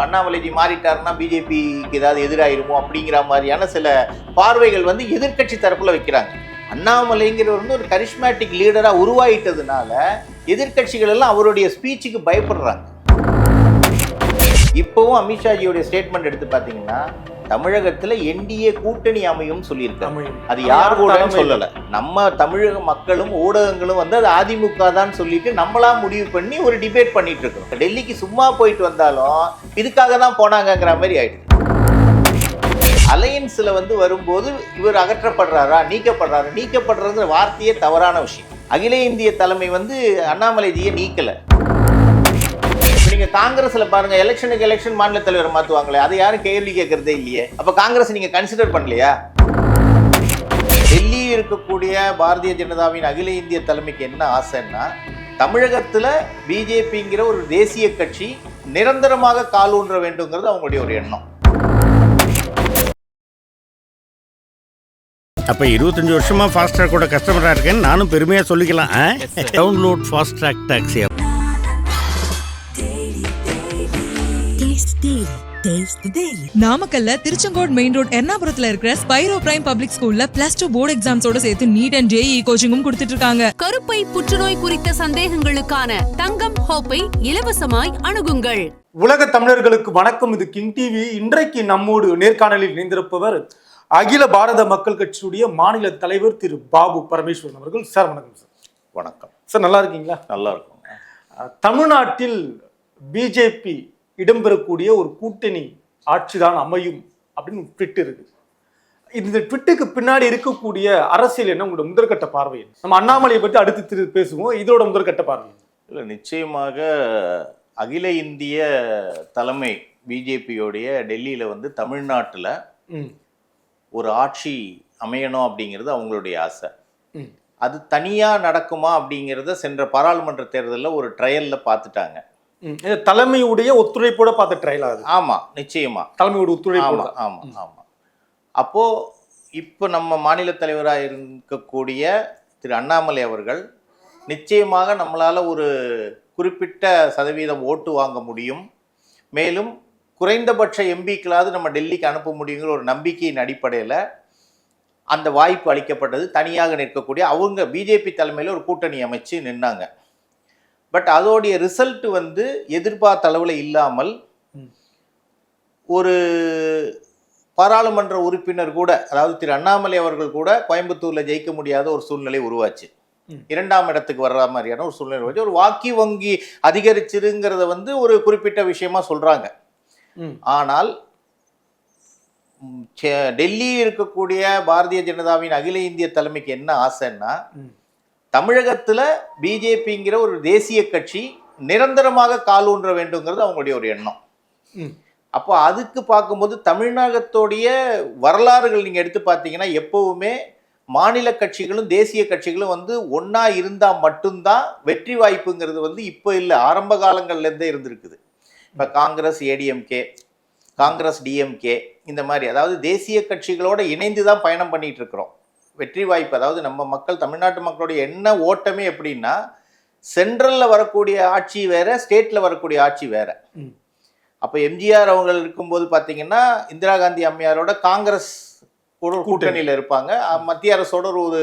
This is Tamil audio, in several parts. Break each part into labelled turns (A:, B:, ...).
A: அண்ணாமலைஜி மாறிட்டாருன்னா பிஜேபிக்கு ஏதாவது எதிராயிருமோ அப்படிங்கிற மாதிரியான சில பார்வைகள் வந்து எதிர்க்கட்சி தரப்புல வைக்கிறாங்க. அண்ணாமலைங்கிறவர் வந்து ஒரு கரிஸ்மேட்டிக் லீடரா உருவாயிட்டதுனால எதிர்க்கட்சிகள் எல்லாம் அவருடைய ஸ்பீச்சுக்கு பயப்படுறாங்க. இப்பவும் அமித்ஷாஜியோடைய ஸ்டேட்மெண்ட் எடுத்து பார்த்தீங்கன்னா தமிழகத்துல என்டிஏ கூட்டணி அமையும் சொல்லியிருக்காங்க. அது யார் கூட சொல்லல, நம்ம தமிழக மக்களும் ஊடகங்களும் வந்து அது அதிமுக தான் சொல்லிட்டு நம்மளா முடிவு பண்ணி ஒரு டிபேட் பண்ணிட்டு இருக்கோம். டெல்லிக்கு சும்மா போயிட்டு வந்தாலும் இதுக்காக தான் போனாங்கிற மாதிரி ஆயிடுச்சு. அலையன்ஸ்ல வந்து வரும்போது இவர் அகற்றப்படுறாரா நீக்கப்படுறதுங்கிற வார்த்தையே தவறான விஷயம். அகில இந்திய தலைமை வந்து அண்ணாமலைஜியை நீக்கல. நீங்க காங்கிரஸ்ல பாருங்க, எலெக்ஷன் மாநில தலைவரை மாத்துவாங்களே, அதை யாரும் கேள்வி கேட்கறதே இல்லையே. அப்ப காங்கிரஸ் நீங்க கன்சிடர் பண்ணலையா? டெல்லியில் இருக்கக்கூடிய பாரதிய ஜனதாவின் அகில இந்திய தலைமைக்கு என்ன ஆசைன்னா, தமிழகத்துல பிஜேபிங்கிற ஒரு தேசிய கட்சி நிரந்தரமாக காலூன்ற வேண்டும்ங்கிறது அவங்களுடைய ஒரு எண்ணம்.
B: அப்ப 25 வருஷமா ஃபாஸ்ட் ட்ராக்கோட கஸ்டமரா இருக்கேன்னு நானும் பெருமையா சொல்லிக்கலாம். Download fast track taxi.
C: நாமக்கல்ல திருச்செங்கோடு மெயின் ரோட் எர்ணாபுரத்துல இருக்கிற ஸ்பைரோ பிரைம் பப்ளிக் ஸ்கூல்ல +2 போர்டு எக்ஸாம்ஸோட சேர்த்து நீட் அண்ட் ஜேஇ கோச்சிங்கும் கொடுத்துட்டு இருக்காங்க.
D: கருப்பை புற்றுநோய் குறித்த சந்தேகங்களுக்கான தங்கம் ஹோப்பை இலவசமாய் அணுகுங்கள்.
E: உலக தமிழர்களுக்கு வணக்கம். இது கிங் டிவி. இன்றைக்கு நம்மோடு நேர்காணலில் இணைந்திருப்பவர் அகில பாரத மக்கள் கட்சியுடைய மாநில தலைவர் திரு பாபு பரமேஸ்வரன் அவர்கள். சார் வணக்கம். சார்
A: வணக்கம் சார்.
E: நல்லா இருக்கீங்களா? நல்லா இருக்கும். தமிழ்நாட்டில் பிஜேபி இடம்பெறக்கூடிய ஒரு கூட்டணி ஆட்சிதான் அமையும் அப்படின்னு ட்விட் இருக்கு. இந்த ட்விட்டுக்கு பின்னாடி இருக்கக்கூடிய அரசியல் என்ன? உங்களோட முதற்கட்ட பார்வை? நம்ம அண்ணாமலையை பற்றி அடுத்து பேசுவோம். இதோட முதற்கட்ட பார்வை
A: இல்லை, நிச்சயமாக அகில இந்திய தலைமை பிஜேபியோடைய டெல்லியில வந்து தமிழ்நாட்டில் ஒரு ஆட்சி அமையணும் அப்படிங்கிறது அவங்களுடைய ஆசை. அது தனியா நடக்குமா அப்படிங்கிறத சென்ற பாராளுமன்ற தேர்தலில் ஒரு ட்ரையல்ல பார்த்துட்டாங்க.
E: தலைமையுடைய ஒத்துழைப்போட பார்த்த ட்ரையல் ஆகுது.
A: ஆமா, நிச்சயமா
E: தலைமையோட ஒத்துழைப்பு.
A: ஆமா. அப்போ இப்போ நம்ம மாநில தலைவராக இருக்கக்கூடிய திரு அண்ணாமலை அவர்கள் நிச்சயமாக நம்மளால ஒரு குறிப்பிட்ட சதவீதம் ஓட்டு வாங்க முடியும், மேலும் குறைந்தபட்ச எம்பிக்களாவது நம்ம டெல்லிக்கு அனுப்ப முடியுங்கிற ஒரு நம்பிக்கையின் அடிப்படையில் அந்த வாய்ப்பு அளிக்கப்பட்டது. தனியாக நிற்கக்கூடிய அவங்க பிஜேபி தலைமையில் ஒரு கூட்டணி அமைச்சு நின்னாங்க. பட் அதோடைய ரிசல்ட் வந்து எதிர்பார்த்த அளவில் இல்லாமல் ஒரு பாராளுமன்ற உறுப்பினர் கூட, அதாவது திரு அண்ணாமலை அவர்கள் கூட கோயம்புத்தூர்ல ஜெயிக்க முடியாத ஒரு சூழ்நிலை உருவாச்சு. 2ஆம் இடத்துக்கு வர்ற மாதிரியான ஒரு சூழ்நிலை உருவாச்சு. ஒரு வாக்கு வங்கி அதிகரிச்சிருங்கிறத வந்து ஒரு குறிப்பிட்ட விஷயமா சொல்றாங்க. ஆனால் டெல்லியில் இருக்கக்கூடிய பாரதிய ஜனதாவின் அகில இந்திய தலைமைக்கு என்ன ஆசைன்னா, தமிழகத்துல பிஜேபிங்கிற ஒரு தேசிய கட்சி நிரந்தரமாக காலூன்ற வேண்டும்ங்கிறது அவங்களுடைய ஒரு எண்ணம். அப்போ அதுக்கு பார்க்கும்போது தமிழகத்தோடைய வரலாறுகள் நீங்க எடுத்து பார்த்தீங்கன்னா எப்பவுமே மாநில கட்சிகளும் தேசிய கட்சிகளும் வந்து ஒன்னா இருந்தா மட்டும்தான் வெற்றி வாய்ப்புங்கிறது வந்து இப்போ இல்லை, ஆரம்ப காலங்கள்ல இருந்தே இருந்திருக்குது. இப்போ காங்கிரஸ் ஏடிஎம்கே, காங்கிரஸ் டிஎம்கே, இந்த மாதிரி அதாவது தேசிய கட்சிகளோட இணைந்து தான் பயணம் பண்ணிட்டு இருக்கிறோம். வெற்றி வாய்ப்பு, அதாவது நம்ம மக்கள், தமிழ்நாட்டு மக்களுடைய என்ன ஓட்டமே எப்படின்னா, சென்ட்ரல்ல வரக்கூடிய ஆட்சி வேற, ஸ்டேட்ல வரக்கூடிய ஆட்சி வேற. அப்போ எம்ஜிஆர் அவங்க இருக்கும்போது பார்த்தீங்கன்னா இந்திரா காந்தி அம்மையாரோட காங்கிரஸ் கூட்டணியில் இருப்பாங்க. மத்திய அரசோட ஒரு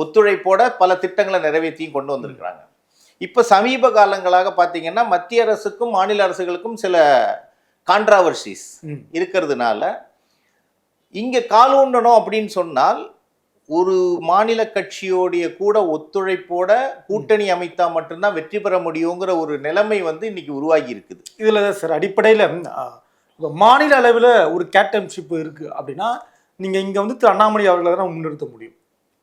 A: ஒத்துழைப்போட பல திட்டங்களை நிறைவேற்றியும் கொண்டு வந்திருக்கிறாங்க. இப்போ சமீப காலங்களாக பார்த்தீங்கன்னா மத்திய அரசுக்கும் மாநில அரசுகளுக்கும் சில கான்ட்ராவர்சிஸ் இருக்கிறதுனால இங்கே காலூண்டணும் அப்படின்னு சொன்னால் ஒரு மாநில கட்சியோடைய கூட ஒத்துழைப்போட கூட்டணி அமைத்தா மட்டும்தான் வெற்றி பெற முடியுங்கிற ஒரு நிலைமை வந்து இன்னைக்கு உருவாகி இருக்குது.
E: இதுல சார் அடிப்படையில் மாநில அளவில் ஒரு கேப்டன்ஷிப் இருக்கு அப்படின்னா நீங்க இங்க வந்து திரு அண்ணாமலை அவர்களை தான் முன்னிறுத்த முடியும்.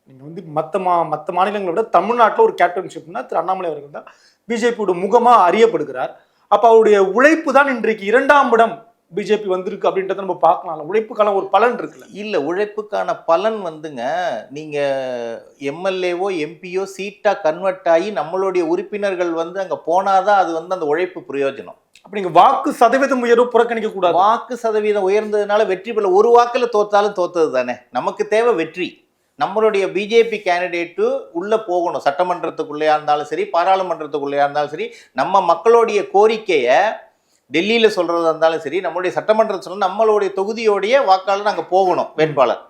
E: நீங்க வந்து மற்ற மாநிலங்களை விட தமிழ்நாட்டில் ஒரு கேப்டன்ஷிப்னா திரு அண்ணாமலை அவர்கள் தான் பிஜேபியோட முகமா அறியப்படுகிறார். அப்ப அவருடைய உழைப்பு தான் இன்றைக்கு 2ஆம் இடம் பிஜேபி வந்திருக்கு அப்படின்றத நம்ம பார்க்கலாம். உழைப்புக்கான ஒரு பலன் இருக்குல்ல?
A: இல்லை, உழைப்புக்கான பலன் வந்துங்க, நீங்க எம்எல்ஏவோ எம்பியோ சீட்டா கன்வெர்ட் ஆகி நம்மளுடைய உறுப்பினர்கள் வந்து அங்க போனாதான் அது வந்து அந்த உழைப்பு பிரயோஜனம்.
E: அப்படி நீங்க வாக்கு சதவீதம் உயர்வு புறக்கணிக்க கூடாது.
A: வாக்கு சதவீதம் உயர்ந்ததுனால வெற்றி பெற ஒரு வாக்குல தோத்தாலும் தோத்தது தானே. நமக்கு தேவை வெற்றி. நம்மளுடைய பிஜேபி கேண்டிடேட்டு உள்ள போகணும். சட்டமன்றத்துக்குள்ளேயா இருந்தாலும் சரி, பாராளுமன்றத்துக்குள்ளேயா இருந்தாலும் சரி, நம்ம மக்களுடைய கோரிக்கையை டெல்லியில சொல்றதா இருந்தாலும் சரி, நம்மளுடைய சட்டமன்றத்தில் சொல்ல நம்மளுடைய தொகுதியோடைய வாக்காளர் அங்க போகணும் வேட்பாளர்.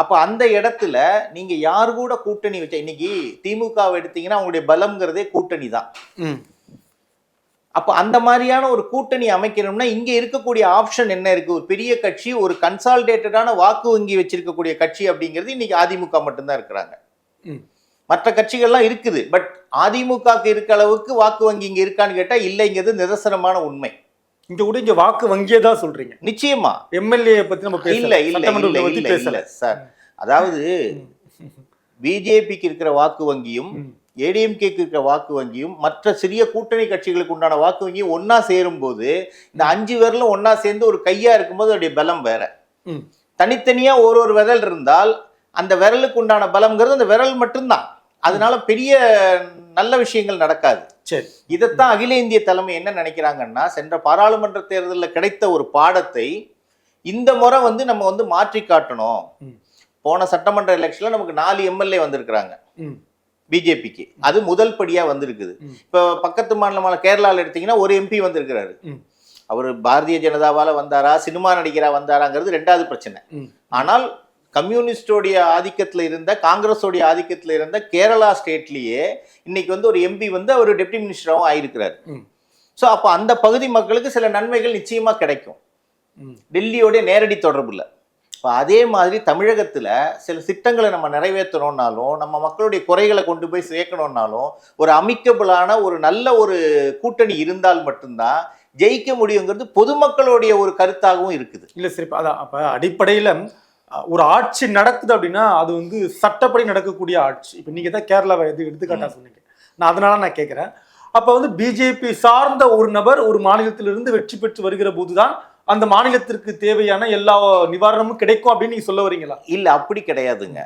A: அப்ப அந்த இடத்துல நீங்க யாரு கூட கூட்டணி வச்ச, இன்னைக்கு திமுகவை எடுத்தீங்கன்னா அவங்களுடைய பலம்ங்கிறதே கூட்டணி தான். அப்ப அந்த மாதிரியான ஒரு கூட்டணி அமைக்கணும்னா இங்க இருக்கக்கூடிய ஆப்ஷன் என்ன இருக்கு? ஒரு பெரிய கட்சி, ஒரு கன்சாலிடேட்டடான வாக்கு வங்கி வச்சிருக்கக்கூடிய கட்சி அப்படிங்கிறது இன்னைக்கு அதிமுக மட்டும்தான் இருக்கிறாங்க. மற்ற கட்சிகள்லாம் இருக்குது, பட் அதிமுகக்கு இருக்க அளவுக்கு வாக்கு வங்கி இங்க இருக்கான்னு கேட்டா இல்லைங்கிறது நிதர்சனமான உண்மை.
E: இங்க கூட இங்க வாக்கு வங்கியே தான் சொல்றீங்க.
A: நிச்சயமா
E: எம்எல்ஏ பத்தி நம்ம
A: இல்ல சார். அதாவது பிஜேபிக்கு இருக்கிற வாக்கு வங்கியும் ஏடிஎம்கேக்கு இருக்கிற வாக்கு வங்கியும் மற்ற சிறிய கூட்டணி கட்சிகளுக்கு உண்டான வாக்கு வங்கியும் ஒன்னா சேரும் போது இந்த 5 பேர்ல ஒன்னா சேர்ந்து ஒரு கையா இருக்கும்போது அதோடைய பலம் வேற. தனித்தனியா ஒரு விரல் இருந்தால் அந்த விரலுக்கு உண்டான பலம்ங்கிறது அந்த விரல் மட்டும்தான். அதனால பெரிய நல்ல விஷயங்கள் நடக்காது.
E: சரி,
A: இதைத்தான் அகில இந்திய தலைமை என்ன நினைக்கிறாங்கன்னா, சென்ற பாராளுமன்ற தேர்தலில் கிடைத்த ஒரு பாடத்தை இந்த முறை நம்ம மாற்றி காட்டணும். போன சட்டமன்ற எலெக்ஷன்ல நமக்கு 4 எம்எல்ஏ வந்திருக்கிறாங்க பிஜேபிக்கு. அது முதல் படியா வந்திருக்குது. இப்ப பக்கத்து மாநிலமான கேரளாவில் எடுத்தீங்கன்னா ஒரு எம்பி வந்திருக்கிறாரு. அவர் பாரதிய ஜனதாவால வந்தாரா, சினிமா நடிகரா வந்தாராங்கிறது 2வது பிரச்சனை. ஆனால் கம்யூனிஸ்டோடைய ஆதிக்கத்தில் இருந்த, காங்கிரஸோடைய ஆதிக்கத்தில் இருந்த கேரளா ஸ்டேட்லயே இன்னைக்கு ஒரு எம்பி அவர் டெப்டி மினிஸ்டராகவும் ஆயிருக்கிறார். ஸோ அப்போ அந்த பகுதி மக்களுக்கு சில நன்மைகள் நிச்சயமா கிடைக்கும், டெல்லியோடைய நேரடி தொடர்பு இல்லை. இப்போ அதே மாதிரி தமிழகத்தில் சில திட்டங்களை நம்ம நிறைவேற்றணும்னாலும், நம்ம மக்களுடைய குறைகளை கொண்டு போய் சேர்க்கணும்னாலும் ஒரு அமிக்கபிளான ஒரு நல்ல ஒரு கூட்டணி இருந்தால் மட்டும்தான் ஜெயிக்க முடியுங்கிறது பொதுமக்களுடைய ஒரு கருத்தாகவும் இருக்குது.
E: இல்லை சரி, அதான் அப்போ அடிப்படையில் ஒரு ஆட்சி நடக்குது அப்படின்னா அது சட்டப்படி நடக்கக்கூடிய ஆட்சி. இப்போ நீங்கள் தான் கேரளாவை எடுத்துக்காட்டா சொன்னீங்க, நான் அதனால நான் கேட்குறேன். அப்போ பிஜேபி சார்ந்த ஒரு நபர் ஒரு மாநிலத்திலிருந்து வெற்றி பெற்று வருகிற போதுதான் அந்த மாநிலத்திற்கு தேவையான எல்லா நிவாரணமும் கிடைக்கும் அப்படின்னு நீங்க சொல்ல வரீங்களா?
A: இல்ல, அப்படி கிடையாதுங்க.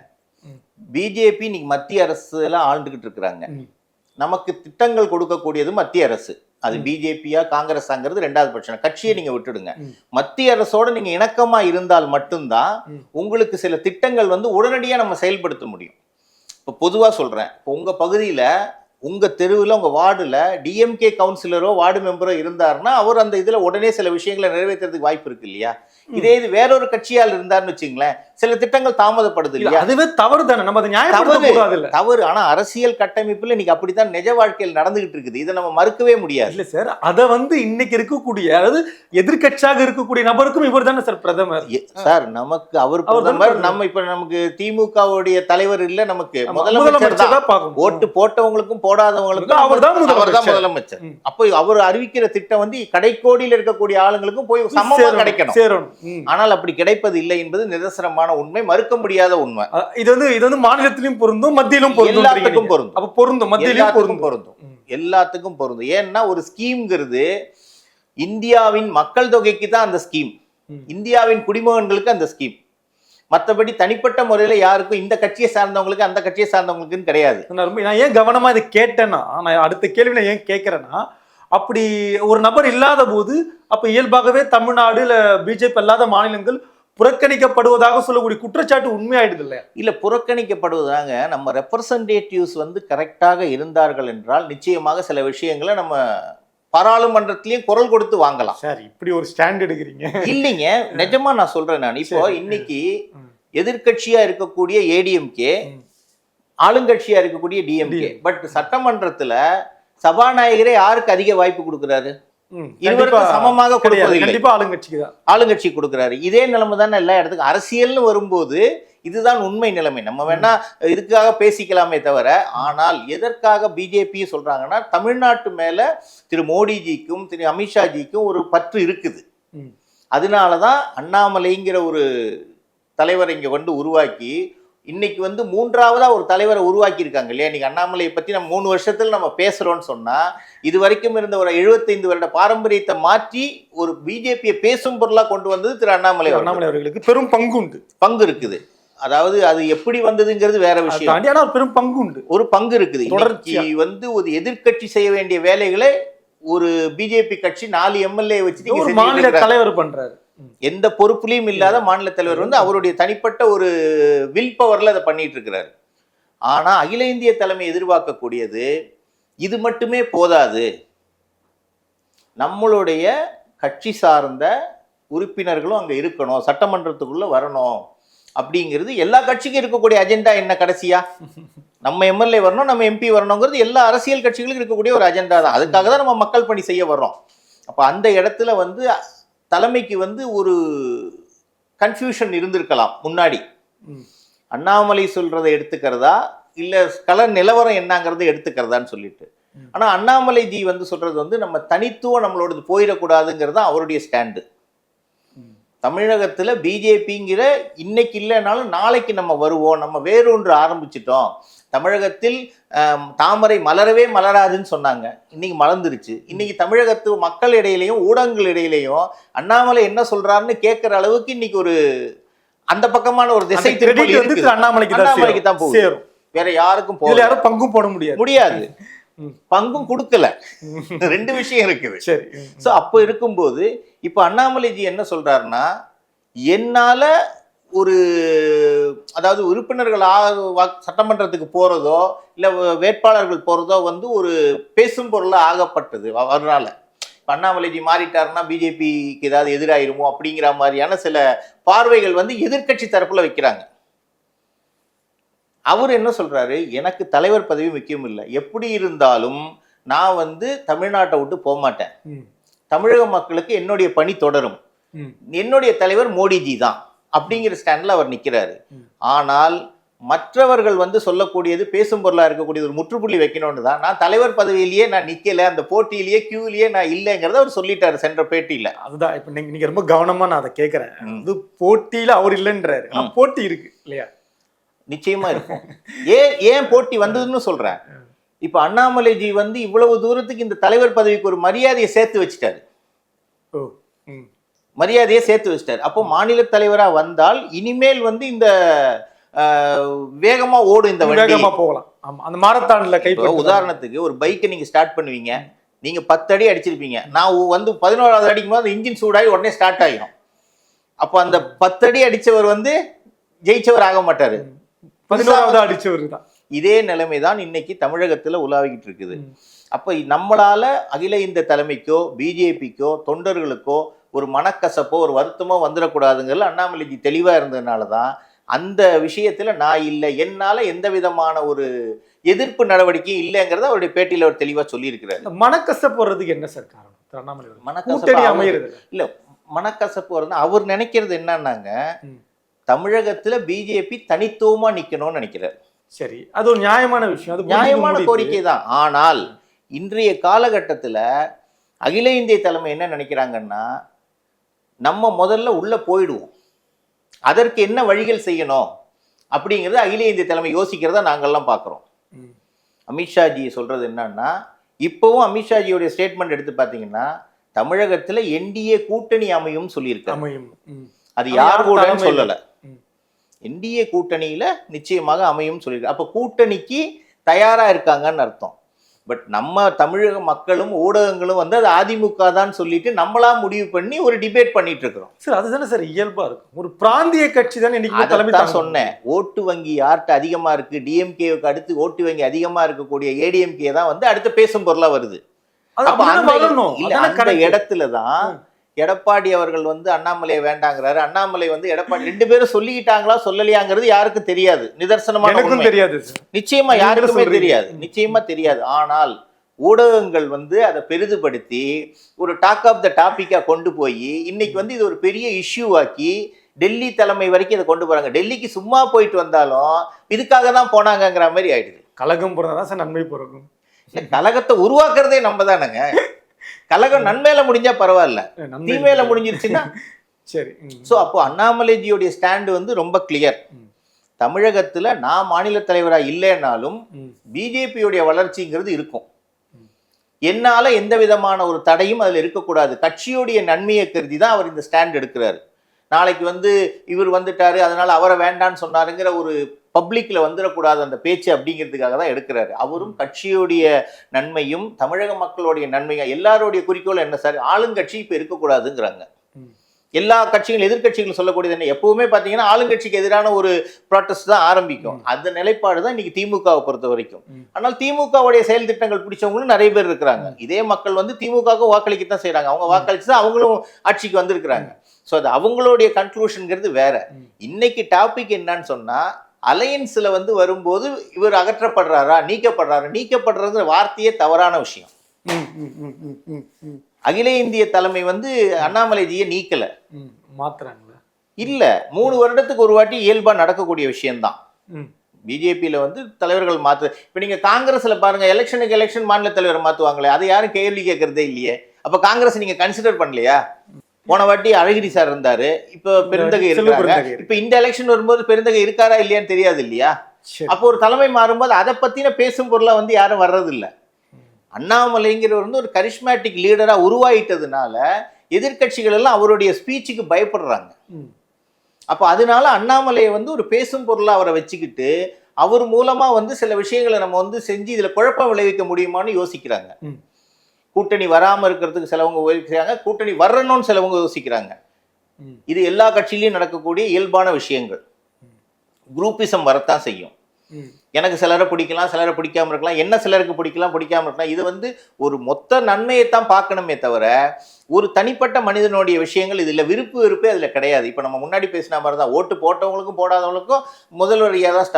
A: பிஜேபி நீங்க மத்திய அரசு எல்லாம் ஆண்டுகிட்டு இருக்கிறாங்க. நமக்கு திட்டங்கள் கொடுக்கக்கூடியது மத்திய அரசு. அது பிஜேபியா காங்கிரஸாங்கிறது 2வது பிரச்சனை. கட்சியை நீங்க விட்டுடுங்க. மத்திய அரசோட நீங்க இணக்கமா இருந்தால் மட்டும்தான் உங்களுக்கு சில திட்டங்கள் உடனடியா நம்ம செயல்படுத்த முடியும். இப்ப பொதுவா சொல்றேன், இப்போ உங்க பகுதியில உங்க தெருவில் உங்க வார்டுல டிஎம்கே கவுன்சிலரோ வார்டு மெம்பரோ இருந்தாருன்னா அவர் அந்த இதுல உடனே சில விஷயங்களை நிறைவேற்றுறதுக்கு வாய்ப்பு இருக்கு இல்லையா? இதே இது வேறொரு கட்சியால் இருந்தாருன்னு வச்சுங்களேன், சில திட்டங்கள் தாமதப்படுது இல்லையா?
E: அதுவே தவறு தானே, நம்ம அதை நியாயப்படுத்த கூடாது.
A: தவறு. ஆனா அரசியல் கட்டமைப்புல இன்னைக்கு அப்படித்தான் நிஜ வாழ்க்கையில் நடந்துகிட்டு இருக்குது. இதை நம்ம மறுக்கவே முடியாது.
E: இல்ல சார், அதை இன்னைக்கு இருக்கக்கூடிய, அதாவது எதிர்கட்சியாக இருக்கக்கூடிய நபருக்கும் இவர் தானே சார் பிரதமர்.
A: சார் நமக்கு அவர் பிரதமர். நம்ம இப்ப நமக்கு திமுகவுடைய தலைவர் இல்ல, நமக்கு முதலமைச்சர் தான். ஓட்டு போட்டவங்களுக்கும் போடாதவங்களுக்கும் அவர் தான் முதலமைச்சர். அப்போ அவர் அறிவிக்கிற திட்டம் கடைக்கோடியில் இருக்கக்கூடிய ஆளுங்களுக்கும் போய் சமமா கிடைக்கணும். ஆனால் அப்படி கிடைப்பது இல்லை என்பது நிதர்சனமான உண்மை, மறுக்க முடியாத உண்மை.
E: இது மாநிலத்திலும் பொருந்தும், மத்தியிலும் பொருந்தும், எல்லாத்துக்கும் பொருந்தும். அப்ப பொருந்தும், மத்தியிலும் பொருந்தும்,
A: எல்லாத்துக்கும் பொருந்தும். ஏன்னா ஒரு ஸ்கீம்ங்கிறது இந்தியாவின் மக்கள் தொகைக்கு தான் அந்த ஸ்கீம், இந்தியாவின் குடிமகன்களுக்கு அந்த ஸ்கீம். மற்றபடி தனிப்பட்ட முறையில யாருக்கும் இந்த கட்சியை சார்ந்தவங்களுக்கு அந்த கட்சியை சார்ந்தவங்களுக்குன்னு கிடையாது.
E: நான் ஏன் கவனமா இதை கேட்டேன்னா, நான் அடுத்த கேள்வியில ஏன் கேட்கிறேன்னா, அப்படி ஒரு நபர் இல்லாத போது அப்ப இயல்பாகவே தமிழ்நாடு இல்ல பிஜேபி அல்லாத மாநிலங்கள் புறக்கணிக்கப்படுவதாக சொல்லக்கூடிய குற்றச்சாட்டு உண்மையாயிடுது இல்லையா?
A: இல்ல, புறக்கணிக்கப்படுவதாக நம்ம ரெப்ரசன்டேட்டிவ்ஸ் கரெக்டாக இருந்தார்கள் என்றால் நிச்சயமாக சில விஷயங்களை நம்ம பாராளுமன்றத்திலயும் குரல் கொடுத்து வாங்கலாம்.
E: சார் இப்படி ஒரு ஸ்டாண்ட் எடுக்கிறீங்க?
A: இல்லைங்க, நிஜமா நான் சொல்றேன். நான் இப்போ இன்னைக்கு எதிர்கட்சியா இருக்கக்கூடிய ஏடிஎம்கே, ஆளுங்கட்சியா இருக்கக்கூடிய டிஎம்கே, பட் சட்டமன்றத்துல சபாநாயகரே யாருக்கு அதிக வாய்ப்பு கொடுக்கிறாரு? இருவருக்கும் சமமாக கொடுப்பதில்லை, ஆளுங்கட்சி கொடுக்கிறாரு. இதே நிலைமை தானே எல்லா இடத்துக்கும். அரசியல்னு வரும்போது இதுதான் உண்மை நிலைமை. நம்ம வேணா இதுக்காக பேசிக்கலாமே தவிர, ஆனால் எதற்காக பிஜேபி சொல்றாங்கன்னா, தமிழ்நாட்டு மேல திரு மோடிஜிக்கும் திரு அமித்ஷாஜிக்கும் ஒரு பற்று இருக்குது. அதனாலதான் அண்ணாமலைங்கிற ஒரு தலைவரை இங்க உருவாக்கி இன்னைக்கு 3ஆவதா ஒரு தலைவரை உருவாக்கி இருக்காங்க இல்லையா? இன்னைக்கு அண்ணாமலையை பத்தி நம்ம 3 வருஷத்துல நம்ம பேசுறோம்னு சொன்னா, இது வரைக்கும் இருந்த ஒரு 75 வருட பாரம்பரியத்தை மாற்றி ஒரு பிஜேபியை பேசும் பொருளா கொண்டு வந்தது திரு அண்ணாமலை
E: அவர்களுக்கு பெரும் பங்கு இருக்குது.
A: அதாவது அது எப்படி வந்ததுங்கிறது வேற விஷயம்.
E: பெரும் பங்கு உண்டு,
A: ஒரு பங்கு இருக்குது. இன்னைக்கு ஒரு எதிர்கட்சி செய்ய வேண்டிய வேலைகளை ஒரு பிஜேபி கட்சி 4 எம்எல்ஏ வச்சு
E: மாநில தலைவர் பண்றாரு.
A: எந்த பொறுப்புலையும் இல்லாத மாநில தலைவர் அவருடைய தனிப்பட்ட ஒரு வில் பவர்ல அதை பண்ணிட்டு இருக்கிறாரு. ஆனா அகில இந்திய தலைமை எதிர்பார்க்கக்கூடியது இது மட்டுமே போதாது, நம்மளுடைய கட்சி சார்ந்த உறுப்பினர்களும் அங்க இருக்கணும், சட்டமன்றத்துக்குள்ள வரணும் அப்படிங்கிறது எல்லா கட்சிக்கும் இருக்கக்கூடிய அஜெண்டா. என்ன கடைசியா நம்ம எம்எல்ஏ வரணும், நம்ம எம்பி வரணுங்கிறது எல்லா அரசியல் கட்சிகளுக்கும் இருக்கக்கூடிய ஒரு அஜெண்டா தான். அதுக்காக தான் நம்ம மக்கள் பணி செய்ய வர்றோம். அப்போ அந்த இடத்துல வந்து தலைமைக்கு வந்து ஒரு கன்ஃபியூஷன் இருந்திருக்கலாம் முன்னாடி. அண்ணாமலை சொல்றதை எடுத்துக்கிறதா இல்ல கள நிலவரம் என்னங்கிறத எடுத்துக்கிறதான்னு சொல்லிட்டு. ஆனா அண்ணாமலை ஜி வந்து சொல்றது வந்து நம்ம தனித்துவம் நம்மளோடது போயிடக்கூடாதுங்கிறது தான் அவருடைய ஸ்டாண்டு. தமிழகத்துல பிஜேபிங்கிற இன்னைக்கு இல்லைனாலும் நாளைக்கு நம்ம வருவோம், நம்ம வேறொன்று ஆரம்பிச்சிட்டோம். தமிழகத்தில் தாமரை மலரவே மலராதுன்னு சொன்னாங்க, இன்னைக்கு மலர்ந்துருச்சு. இன்னைக்கு தமிழகத்து மக்கள் இடையிலையும் ஊடகங்கள் இடையிலையும் அண்ணாமலை என்ன சொல்றாருன்னு கேட்கிற அளவுக்கு இன்னைக்கு ஒரு அந்த பக்கமான ஒரு திசை திருப்பி அண்ணாமலைக்கு தான் போகுது, வேற யாருக்கும் போகல. யாரும் பங்கும் போட முடியாது, பங்கும் கொடுக்கல. ரெண்டு விஷயம் இருக்குது. சரி. சோ அப்போ இருக்கும்போது இப்ப அண்ணாமலைஜி என்ன சொல்றாருன்னா, என்னால ஒரு அதாவது உறுப்பினர்கள் சட்டமன்றத்துக்கு போறதோ இல்ல வேட்பாளர்கள் போறதோ வந்து ஒரு பேசும் பொருளா ஆகப்பட்டது. அதனால அண்ணாமலைஜி மாறிட்டாருன்னா பிஜேபிக்கு ஏதாவது எதிராயிருமோ அப்படிங்கிற மாதிரியான சில பார்வைகள் வந்து எதிர்கட்சி தரப்புல வைக்கிறாங்க. அவர் என்ன சொல்றாரு, எனக்கு தலைவர் பதவி முக்கியம் இல்லை, எப்படி இருந்தாலும் நான் வந்து தமிழ்நாட்டை விட்டு போக மாட்டேன், தமிழக மக்களுக்கு என்னுடைய பணி தொடரும், என்னுடைய தலைவர் மோடிஜி தான் அப்படிங்கிற ஸ்டாண்ட்ல அவர் நிக்கிறாரு. ஆனால் மற்றவர்கள் வந்து சொல்லக்கூடியது பேசும் பொருளா இருக்கக்கூடியது ஒரு முற்றுப்புள்ளி வைக்கணும்னு தான். நான் தலைவர் பதவியிலேயே நான் நிக்கல, அந்த போட்டியிலேயே கியூலயே நான் இல்லைங்கிறத அவர் சொல்லிட்டாரு சென்ற பேட்டியில. அதுதான் இப்ப நீங்க ரொம்ப கவனமா நான் அதை கேட்கிறேன். அது போட்டியில அவர் இல்லைன்றாரு, போட்டி இருக்கு இல்லையா? நிச்சயமா இருக்கும். ஏன் போட்டி வந்ததுன்னு சொல்றேன். இப்ப அண்ணாமலைஜி வந்து இவ்வளவு தூரத்துக்கு இந்த தலைவர் பதவிக்கு ஒரு மரியாதையை சேர்த்து வச்சுட்டாரு, மரியாதையை சேர்த்து வச்சிட்டாரு. அப்போ மாநில தலைவரா வந்தால் இனிமேல் வந்து இந்த வேகமா ஓடும், இந்த வேகமா போகலாம். அந்த மாரத்தான்ல கை உதாரணத்துக்கு ஒரு பைக்கை நீங்க ஸ்டார்ட் பண்ணுவீங்க, நீங்க 10 அடி அடிச்சிருப்பீங்க, நான் வந்து 11வது அடிக்கும் போது இன்ஜின் சூடாகி உடனே ஸ்டார்ட் ஆகிடும். அப்போ அந்த 10 அடி அடிச்சவர் வந்து ஜெயிச்சவர் ஆக மாட்டாரு, 11வது அடிச்சவர் தான். இதே நிலைமைதான் இன்னைக்கு தமிழகத்துல உலாவிக்கிட்டு இருக்குது. அப்ப நம்மளால அகில இந்திய தலைமைக்கோ பிஜேபிக்கோ தொண்டர்களுக்கோ ஒரு மனக்கசப்போ ஒரு வருத்தமோ வந்துடக்கூடாதுங்கிறது அண்ணாமலைஜி தெளிவா இருந்ததுனாலதான் அந்த விஷயத்துல நான் இல்லை, என்னால எந்த விதமான ஒரு எதிர்ப்பு நடவடிக்கையும் இல்லைங்கிறத அவருடைய பேட்டியில அவர் தெளிவா சொல்லி இருக்கிறாரு. மனக்கசப்பு வர்றதுக்கு என்ன சார் காரணம்? மனக்கசப்பு இல்ல, மனக்கசப்பு வருது அவர் நினைக்கிறது என்னன்னாங்க, தமிழகத்துல பிஜேபி தனித்துவமா நிக்கணும்னு நினைக்கிறார். சரி, அது ஒரு நியாயமான விஷயம், அது நியாயமான கோரிக்கை தான். ஆனால் இன்றைய காலகட்டத்துல அகில இந்திய தலைமை என்ன நினைக்கிறாங்கன்னா, நம்ம முதல்ல உள்ள போயிடுவோம், அதற்கு என்ன வழிகள் செய்யணும் அப்படிங்கிறது அகில இந்திய தலைமை யோசிக்கிறத நாங்கள்லாம் பார்க்குறோம். அமித்ஷாஜி சொல்றது என்னன்னா, இப்பவும் அமித்ஷாஜியோடைய ஸ்டேட்மெண்ட் எடுத்து பார்த்தீங்கன்னா தமிழகத்துல என்டிஏ கூட்டணி அமையும் சொல்லியிருக்காங்க. அது யார் கூட சொல்லல, என்டிஏ கூட்டணியில நிச்சயமாக அமையும் சொல்லியிருக்காங்க. அப்ப கூட்டணிக்கு தயாரா இருக்காங்கன்னு அர்த்தம். பட் நம்ம தமிழக மக்களும் ஊடகங்களும் வந்து அது அதிமுக தான் சொல்லிட்டு நம்மளா முடிவு பண்ணி ஒரு டிபேட் பண்ணிட்டு இருக்கிறோம். சார் அதுதானே சார் இயல்பா இருக்கும், ஒரு பிராந்திய கட்சி தானே. அதான் சொன்னேன், ஓட்டு வங்கி யார்கிட்ட அதிகமா இருக்கு, டிஎம்கேவுக்கு அடுத்து ஓட்டு வங்கி அதிகமா இருக்கக்கூடிய ஏடிஎம்கே தான் வந்து அடுத்து பேசும் பொருளா வருது. அந்த இடத்துலதான் எடப்பாடி அவர்கள் வந்து அண்ணாமலையை வேண்டாங்கிறாரு, அண்ணாமலை வந்து எடப்பாடி, 2 பேரும் சொல்லிக்கிட்டாங்களா சொல்லலையாங்கிறது யாருக்கும் தெரியாது, நிதர்சனமான தெரியாது, நிச்சயமா யாருக்குமே தெரியாது, நிச்சயமா தெரியாது. ஆனால் ஊடகங்கள் வந்து அதை பெரிதுபடுத்தி ஒரு டாக் ஆஃப் த டாபிக்கா கொண்டு போய் இன்னைக்கு வந்து இது ஒரு பெரிய இஷ்யூ ஆக்கி டெல்லி தலைமை வரைக்கும் இதை கொண்டு போறாங்க. டெல்லிக்கு சும்மா போயிட்டு வந்தாலும் இதுக்காக தான் போனாங்கிற மாதிரி ஆயிடுது. கலகம் போறதா சார் நன்மை பிறக்கும், கலகத்தை உருவாக்குறதே நம்ம தானங்க. கலகம் நன்மையில முடிஞ்சா பரவாயில்ல, தீமையில முடிஞ்சிருச்சுன்னா சரி. சோ அப்போ அண்ணாமலைஜியோடைய ஸ்டாண்டு வந்து ரொம்ப கிளியர். தமிழகத்துல நான் மாநில தலைவரா இல்லைன்னாலும் பிஜேபியோடைய வளர்ச்சிங்கிறது இருக்கும், என்னால எந்த விதமான ஒரு தடையும் அதுல இருக்கக்கூடாது, கட்சியோடைய நன்மையை கருதி தான் அவர் இந்த ஸ்டாண்ட் எடுக்கிறாரு. நாளைக்கு வந்து இவர் வந்துட்டாரு அதனால அவரை வேண்டான்னு சொன்னாருங்கிற ஒரு பப்ளிக்ல வந்துடக்கூடாது அந்த பேச்சு அப்படிங்கிறதுக்காக தான் எடுக்கிறாரு. அவரும் கட்சியுடைய நன்மையும் தமிழக மக்களுடைய நன்மையும், எல்லாருடைய குறிக்கோள் என்ன சார், ஆளுங்கட்சி இப்ப இருக்கக்கூடாதுங்கிறாங்க. எல்லா கட்சிகள் எதிர்க்கட்சிகள் சொல்லக்கூடியது என்ன, எப்பவுமே பார்த்தீங்கன்னா ஆளுங்கட்சிக்கு எதிரான ஒரு ப்ராட்டஸ்ட் தான் ஆரம்பிக்கும். அந்த நிலைப்பாடு தான் இன்னைக்கு திமுகவை பொறுத்த வரைக்கும். ஆனால் திமுகவுடைய செயல் திட்டங்கள் பிடிச்சவங்களும் நிறைய பேர் இருக்கிறாங்க. இதே மக்கள் வந்து திமுகவுக்கு வாக்களிக்கத்தான் செய்யறாங்க. அவங்க வாக்களிச்சு தான் அவங்களும் ஆட்சிக்கு வந்திருக்கிறாங்க. ஸோ அது அவங்களுடைய கன்க்ளூஷன்ங்கிறது வேற. இன்னைக்கு டாபிக் என்னன்னு சொன்னா, அலையன்ஸ்ல வந்து வரும்போது இவர் அகற்றப்படுறாரா நீக்கப்படுறதுங்கிற வார்த்தையே தவறான விஷயம். அகில இந்திய தலைமை வந்து அண்ணாமலைஜியை நீக்கல,
E: மாத்துறாங்களா
A: இல்ல. 3 வருடத்துக்கு ஒரு வாட்டி இயல்பா நடக்கக்கூடிய விஷயம்தான். பிஜேபியில வந்து தலைவர்கள் மாத்து. இப்ப நீங்க காங்கிரஸ்ல பாருங்க, எலெக்ஷனுக்கு எலெக்ஷன் மாநில தலைவரை மாத்துவாங்களே, அதை யாரும் கேள்வி கேட்கறதே இல்லையே. அப்ப காங்கிரஸ் நீங்க கன்சிடர் பண்ணலையா? போன வாட்டி அழகிரி சார் இருந்தாரு, இப்ப பெருந்தகை இருக்காங்க. இப்ப இந்த எலெக்ஷன் வரும்போது பெருந்தகை இருக்காரா இல்லையான்னு தெரியாது இல்லையா? அப்போ ஒரு தலைமை மாறும்போது அதை பத்தின பேசும் பொருளா வந்து யாரும் வர்றது இல்ல. அண்ணாமலைங்கிறவர் வந்து ஒரு கரிஷ்மேட்டிக் லீடரா உருவாயிட்டதுனால எதிர்க்கட்சிகள் எல்லாம் அவருடைய ஸ்பீச்சுக்கு பயப்படுறாங்க. அப்ப அதனால அண்ணாமலையை வந்து ஒரு பேசும் பொருளா அவரை வச்சுக்கிட்டு அவர் மூலமா வந்து சில விஷயங்களை நம்ம வந்து செஞ்சு இதுல குழப்பம் விளைவிக்க முடியுமான்னு யோசிக்கிறாங்க. கூட்டணி வராம இருக்கிறதுக்கு சிலவங்க யோசிக்கிறாங்க, கூட்டணி வரணும்னு சிலவங்க யோசிக்கிறாங்க. இது எல்லா கட்சியிலையும் நடக்கக்கூடிய இயல்பான விஷயங்கள். குரூப்பிசம் வரத்தான் செய்யும். எனக்கு சிலரை பிடிக்கலாம், சிலரை பிடிக்காம இருக்கலாம், என்ன சிலருக்கு பிடிக்கலாம் பிடிக்காம இருக்கலாம். இது வந்து ஒரு மொத்த நன்மையைத்தான் பார்க்கணுமே தவிர ஒரு தனிப்பட்ட மனிதனுடைய விஷயங்கள் இதுல விருப்பு வெறுப்பே அதுல கிடையாது. இப்ப நம்ம முன்னாடி பேசின மாதிரி தான், ஓட்டு போட்டவங்களுக்கும் போடாதவங்களுக்கும் முதல்வரையா தான்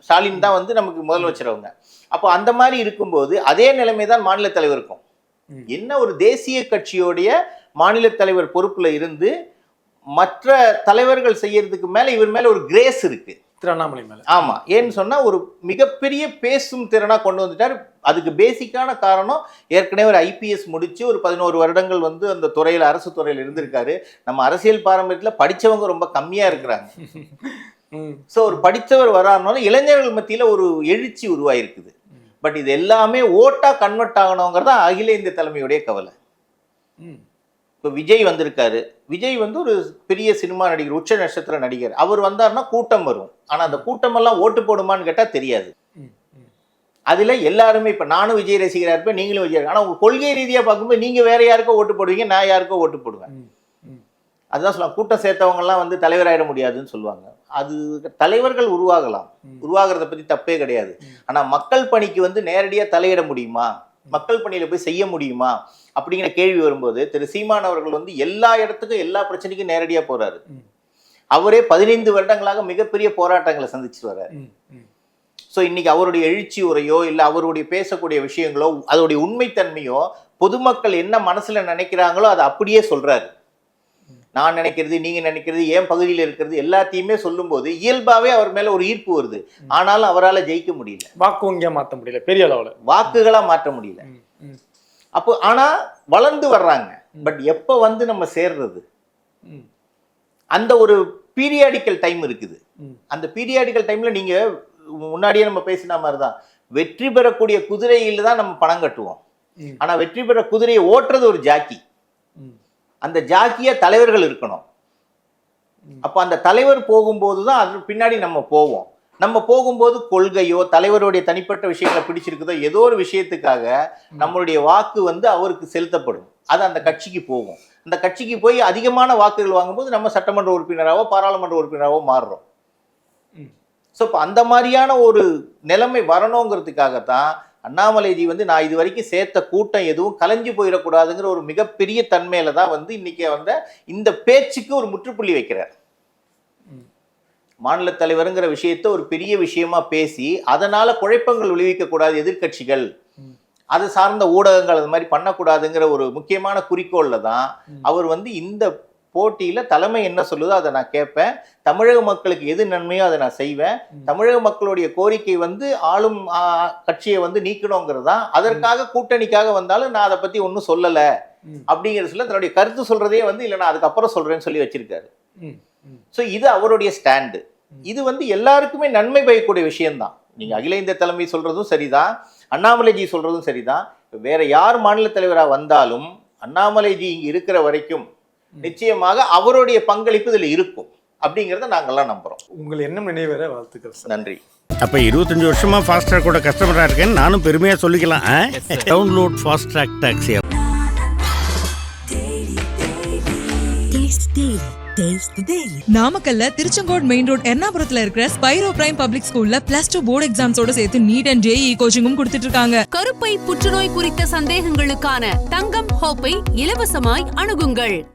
A: ஸ்டாலின் தான் வந்து நமக்கு முதலமைச்சரவங்க. அப்போ அந்த மாதிரி இருக்கும்போது அதே நிலைமை தான் மாநில தலைவருக்கும். என்ன ஒரு தேசிய கட்சியோடைய மாநில தலைவர் பொறுப்புல இருந்து மற்ற தலைவர்கள் செய்யறதுக்கு மேல இவர் மேல ஒரு கிரேஸ் இருக்கு
E: திருவண்ணாமலை மேல.
A: ஆமா, ஏன்னு சொன்னா ஒரு மிகப்பெரிய பேசும் திறனா கொண்டு வந்துட்டார். அதுக்கு பேசிக்கான காரணம், ஏற்கனவே ஒரு ஐபிஎஸ் முடிச்சு ஒரு 11 வருடங்கள் வந்து அந்த துறையில, அரசு துறையில இருந்திருக்காரு. நம்ம அரசியல் பாரம்பரியத்துல படிச்சவங்க ரொம்ப கம்மியா இருக்கிறாங்க. ஸோ ஒரு படித்தவர் வராருனால இளைஞர்கள் மத்தியில ஒரு எழுச்சி உருவாயிருக்குது. பட் இது எல்லாமே ஓட்டா கன்வெர்ட் ஆகணுங்கிறதா அகில இந்திய தலைமையுடைய கவலை. இப்போ விஜய் வந்திருக்காரு. விஜய் வந்து ஒரு பெரிய சினிமா நடிகர், உச்ச நட்சத்திர நடிகர். அவர் வந்தாருன்னா கூட்டம் வரும். ஆனா அந்த கூட்டமெல்லாம் ஓட்டு போடுமான்னு கேட்டா தெரியாது. அதுல எல்லாருமே, இப்ப நானும் விஜய் ரசிகரா இருப்பேன், நீங்களும் விஜய். ஆனா உங்க கொள்கை ரீதியா பார்க்கும்போது நீங்க வேற யாருக்கோ ஓட்டு போடுவீங்க, நான் யாருக்கோ ஓட்டு போடுவேன். அதுதான் சொல்லுவாங்க, கூட்டம் சேர்த்தவங்க எல்லாம் வந்து தலைவராயிட முடியாதுன்னு சொல்லுவாங்க. அது தலைவர்கள் உருவாகலாம், உருவாகிறத பத்தி தப்பே கிடையாது. ஆனா மக்கள் பணிக்கு வந்து நேரடியா தலையிட முடியுமா, மக்கள் பணியில போய் செய்ய முடியுமா அப்படிங்கிற கேள்வி வரும்போது திரு சீமான் அவர்கள் வந்து எல்லா இடத்துக்கும் எல்லா பிரச்சனைக்கும் நேரடியா போறாரு. அவரே 15 வருடங்களாக மிகப்பெரிய போராட்டங்களை சந்திச்சுட்டு வர்றாரு. ஸோ இன்னைக்கு அவருடைய எழுச்சி உரையோ இல்லை அவருடைய பேசக்கூடிய விஷயங்களோ அதோடைய உண்மைத்தன்மையோ பொதுமக்கள் என்ன மனசுல நினைக்கிறாங்களோ அதை அப்படியே சொல்றாரு. நான் நினைக்கிறது, நீங்க நினைக்கிறது, என் பகுதியில் இருக்கிறது எல்லாத்தையுமே சொல்லும் போது இயல்பாவே அவர் மேல ஒரு ஈர்ப்பு வருது. ஆனாலும் அவரால் ஜெயிக்க முடியல,
E: வாக்கு வங்கியா மாற்ற முடியல, பெரிய அளவுல வாக்குகளா
A: மாற்ற முடியல. அப்போ ஆனா வளர்ந்து வர்றாங்க. பட் எப்ப வந்து நம்ம சேர்றது, அந்த ஒரு பீரியாடிக்கல் டைம் இருக்குது. அந்த பீரியாடிக்கல் டைம்ல நீங்க முன்னாடியே நம்ம பேசின மாதிரி தான், வெற்றி பெறக்கூடிய குதிரையில தான் நம்ம பணம் கட்டுவோம். ஆனா வெற்றி பெற குதிரையை ஓட்டுறது ஒரு ஜாக்கி. அந்த ஜாக்கிய தலைவர்கள் இருக்கணும். அப்ப அந்த தலைவர் போகும்போது தான் அது பின்னாடி நம்ம போவோம். நம்ம போகும்போது கொள்கையோ தலைவருடைய தனிப்பட்ட விஷயங்களை பிடிச்சிருக்குதோ ஏதோ ஒரு விஷயத்துக்காக நம்மளுடைய வாக்கு வந்து அவருக்கு செலுத்தப்படும். அது அந்த கட்சிக்கு போகும். அந்த கட்சிக்கு போய் அதிகமான வாக்குகள் வாங்கும்போது நம்ம சட்டமன்ற உறுப்பினராவோ பாராளுமன்ற உறுப்பினராவோ மாறுறோம். ஸோ இப்போ அந்த மாதிரியான ஒரு நிலைமை வரணுங்கிறதுக்காகத்தான் அண்ணாமலைஜி வந்து நான் இது வரைக்கும் சேர்த்த கூட்டம் எதுவும் கலைஞ்சு போயிடக்கூடாதுங்கிற ஒரு மிகப்பெரிய தன்மையில தான் வந்து இன்னைக்கு வந்த இந்த பேச்சுக்கு ஒரு முற்றுப்புள்ளி வைக்கிறார். மாநில தலைவருங்கிற விஷயத்த ஒரு பெரிய விஷயமா பேசி அதனால குழப்பங்கள் விளைவிக்க கூடாது, எதிர்கட்சிகள் அது சார்ந்த ஊடகங்கள் அது மாதிரி பண்ணக்கூடாதுங்கிற ஒரு முக்கியமான குறிக்கோள்ல தான் அவர் வந்து இந்த போட்டியில தலைமை என்ன சொல்லுதோ அதை நான் கேட்பேன், தமிழக மக்களுக்கு எது நன்மையோ அதை நான் செய்வேன், தமிழக மக்களுடைய கோரிக்கை வந்து ஆளும் கட்சியை வந்து நீக்கணுங்கிறது தான், அதற்காக கூட்டணிக்காக வந்தாலும் நான் அதை பத்தி ஒன்றும் சொல்லல அப்படிங்கிற சொல்ல தன்னுடைய கருத்து சொல்றதே வந்து இல்லை நான் அதுக்கப்புறம் சொல்றேன்னு சொல்லி வச்சிருக்காரு. ஸோ இது அவருடைய ஸ்டாண்டு. இது வந்து எல்லாருக்குமே நன்மை பயக்கூடிய விஷயம்தான். நீங்க அகில இந்திய தலைமை சொல்றதும் சரிதான், அண்ணாமலைஜி சொல்றதும் சரிதான். வேற யார் மாநில தலைவராக வந்தாலும் அண்ணாமலைஜி இங்க இருக்கிற வரைக்கும் நிச்சயமாக அவருடைய பங்களிப்பு இதுல இருக்கும் அப்படிங்கறத நாங்கெல்லாம் நம்புறோம்.
E: உங்கள் எண்ணம் நினைவேற வாழ்த்துக்கள்.
A: நன்றி.
B: அப்ப 25 வருஷமா ஃபாஸ்ட் ட்ராக் கூட கஸ்டமரா இருக்கேன்னு நானும் பெருமையா சொல்லிக்கலாம். Download fast track taxi.
C: நாமக்கல்ல திருச்செங்கோடு மெயின் ரோட் எர்ணாபுரத்துல இருக்கிற ஸ்பைரோ பிரைம் பப்ளிக் ஸ்கூல்ல +2 போர்டு எக்ஸாம்ஸோட சேர்த்து நீட் அண்ட் ஜேஇ கோச்சிங்கும் கொடுத்துட்டு இருக்காங்க.
D: கருப்பை புற்றுநோய் குறித்த சந்தேகங்களுக்கான தங்கம் ஹோப்பை இலவசமாய் அணுகுங்கள்.